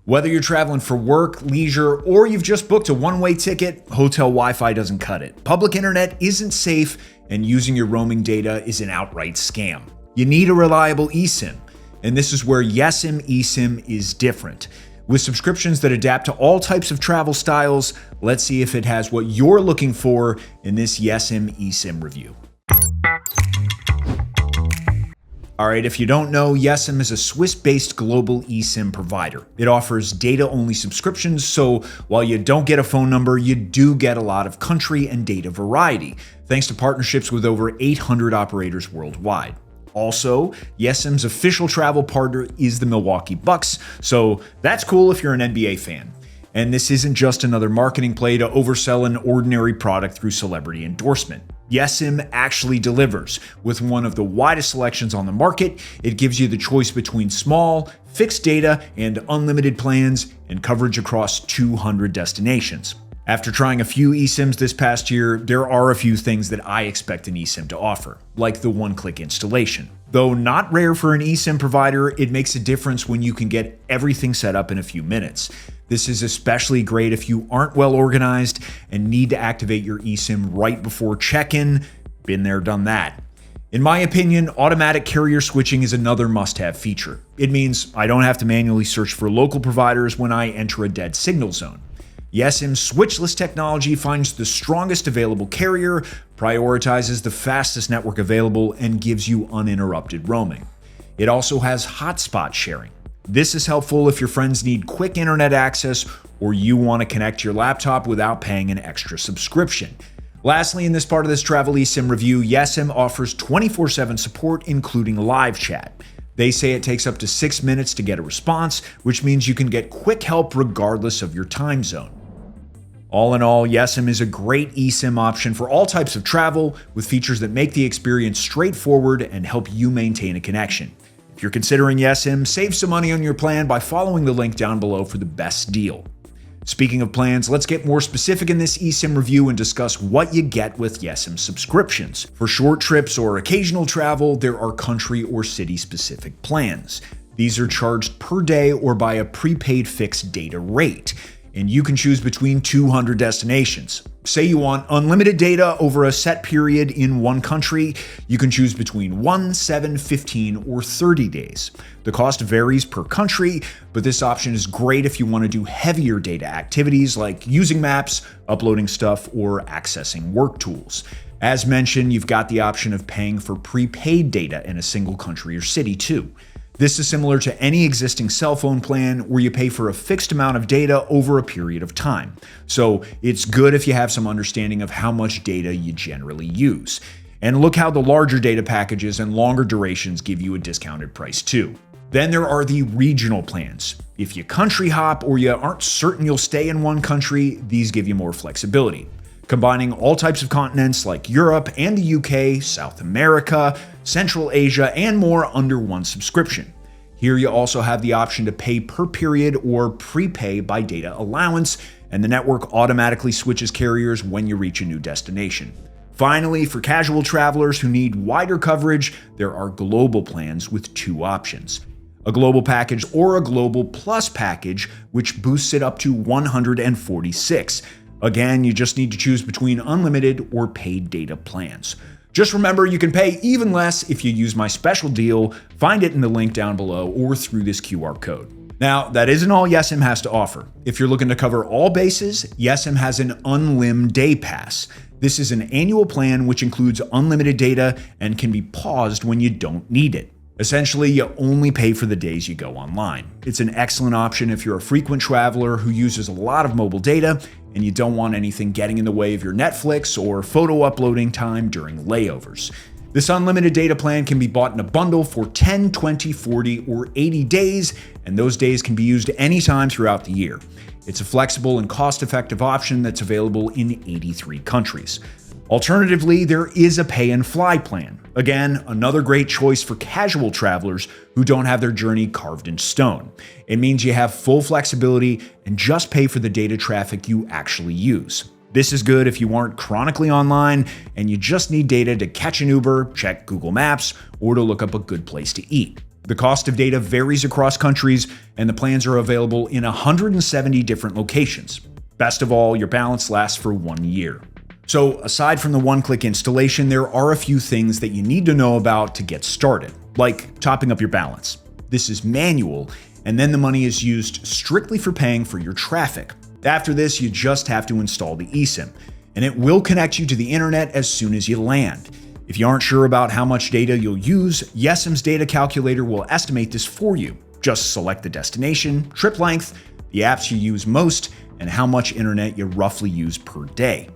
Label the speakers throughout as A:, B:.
A: Whether you're traveling for work, leisure, or you've just booked a one-way ticket, hotel Wi-Fi doesn't cut it. Public internet isn't safe, and using your roaming data is an outright scam. You need a reliable eSIM, and this is where Yesim eSIM is different. With subscriptions that adapt to all types of travel styles, let's see if it has what you're looking for in this Yesim eSIM review. Alright, if you don't know, Yesim is a Swiss-based global eSIM provider. It offers data-only subscriptions, so while you don't get a phone number, you do get a lot of country and data variety, thanks to partnerships with over 800 operators worldwide. Also, Yesim's official travel partner is the Milwaukee Bucks, so that's cool if you're an NBA fan. And this isn't just another marketing play to oversell an ordinary product through celebrity endorsement. Yesim actually delivers. With one of the widest selections on the market, it gives you the choice between small, fixed data, and unlimited plans, and coverage across 200 destinations. After trying a few eSIMs this past year, there are a few things that I expect an eSIM to offer, like the one-click installation. Though not rare for an eSIM provider, it makes a difference when you can get everything set up in a few minutes. This is especially great if you aren't well organized and need to activate your eSIM right before check-in. Been there, done that. In my opinion, automatic carrier switching is another must-have feature. It means I don't have to manually search for local providers when I enter a dead signal zone. Yesim's switchless technology finds the strongest available carrier, prioritizes the fastest network available, and gives you uninterrupted roaming. It also has hotspot sharing. This is helpful if your friends need quick internet access or you want to connect your laptop without paying an extra subscription. Lastly, in this part of this travel eSIM review, Yesim offers 24/7 support, including live chat. They say it takes up to 6 minutes to get a response, which means you can get quick help regardless of your time zone. All in all, Yesim is a great eSIM option for all types of travel, with features that make the experience straightforward and help you maintain a connection. If you're considering Yesim, save some money on your plan by following the link down below for the best deal. Speaking of plans, let's get more specific in this eSIM review and discuss what you get with Yesim subscriptions. For short trips or occasional travel, there are country or city-specific plans. These are charged per day or by a prepaid fixed data rate, and you can choose between 200 destinations. Say you want unlimited data over a set period in one country, you can choose between 1, 7, 15, or 30 days. The cost varies per country, but this option is great if you want to do heavier data activities like using maps, uploading stuff, or accessing work tools. As mentioned, you've got the option of paying for prepaid data in a single country or city too. This is similar to any existing cell phone plan where you pay for a fixed amount of data over a period of time. So it's good if you have some understanding of how much data you generally use. And look how the larger data packages and longer durations give you a discounted price too. Then there are the regional plans. If you country hop or you aren't certain you'll stay in one country, these give you more flexibility. Combining all types of continents like Europe and the UK, South America, Central Asia, and more under one subscription. Here you also have the option to pay per period or prepay by data allowance, and the network automatically switches carriers when you reach a new destination. Finally, for casual travelers who need wider coverage, there are global plans with two options: a global package or a global plus package, which boosts it up to 146. Again, you just need to choose between unlimited or paid data plans. Just remember, you can pay even less if you use my special deal. Find it in the link down below or through this QR code. Now, that isn't all Yesim has to offer. If you're looking to cover all bases, Yesim has an Unlim Day Pass. This is an annual plan which includes unlimited data and can be paused when you don't need it. Essentially, you only pay for the days you go online. It's an excellent option if you're a frequent traveler who uses a lot of mobile data and you don't want anything getting in the way of your Netflix or photo uploading time during layovers. This unlimited data plan can be bought in a bundle for 10, 20, 40, or 80 days, and those days can be used anytime throughout the year. It's a flexible and cost-effective option that's available in 83 countries. Alternatively, there is a pay and fly plan. Again, another great choice for casual travelers who don't have their journey carved in stone. It means you have full flexibility and just pay for the data traffic you actually use. This is good if you aren't chronically online and you just need data to catch an Uber, check Google Maps, or to look up a good place to eat. The cost of data varies across countries, and the plans are available in 170 different locations. Best of all, your balance lasts for 1 year. So aside from the one-click installation, there are a few things that you need to know about to get started, like topping up your balance. This is manual, and then the money is used strictly for paying for your traffic. After this, you just have to install the eSIM, and it will connect you to the internet as soon as you land. If you aren't sure about how much data you'll use, Yesim's data calculator will estimate this for you. Just select the destination, trip length, the apps you use most, and how much internet you roughly use per day.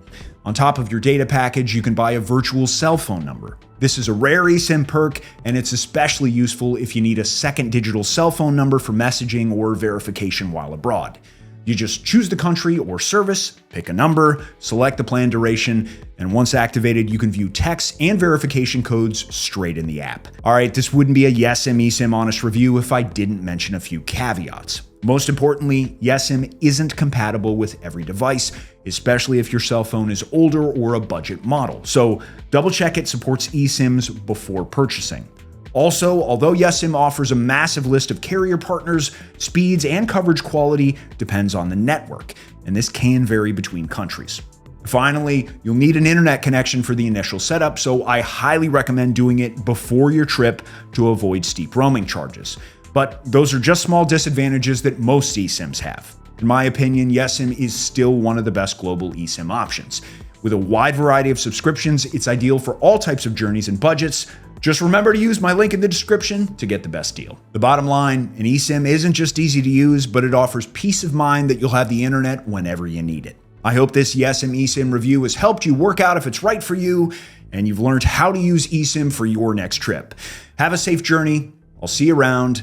A: On top of your data package, you can buy a virtual cell phone number. This is a rare eSIM perk, and it's especially useful if you need a second digital cell phone number for messaging or verification while abroad. You just choose the country or service, pick a number, select the plan duration, and once activated, you can view text and verification codes straight in the app. Alright, this wouldn't be a Yesim eSIM honest review if I didn't mention a few caveats. Most importantly, Yesim isn't compatible with every device, especially if your cell phone is older or a budget model, so double check it supports eSIMs before purchasing. Also, although Yesim offers a massive list of carrier partners, speeds and coverage quality depends on the network, and this can vary between countries. Finally, you'll need an internet connection for the initial setup, so I highly recommend doing it before your trip to avoid steep roaming charges. But those are just small disadvantages that most eSIMs have. In my opinion, Yesim is still one of the best global eSIM options. With a wide variety of subscriptions, it's ideal for all types of journeys and budgets. Just remember to use my link in the description to get the best deal. The bottom line, an eSIM isn't just easy to use, but it offers peace of mind that you'll have the internet whenever you need it. I hope this Yesim eSIM review has helped you work out if it's right for you, and you've learned how to use eSIM for your next trip. Have a safe journey. I'll see you around.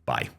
A: Bye.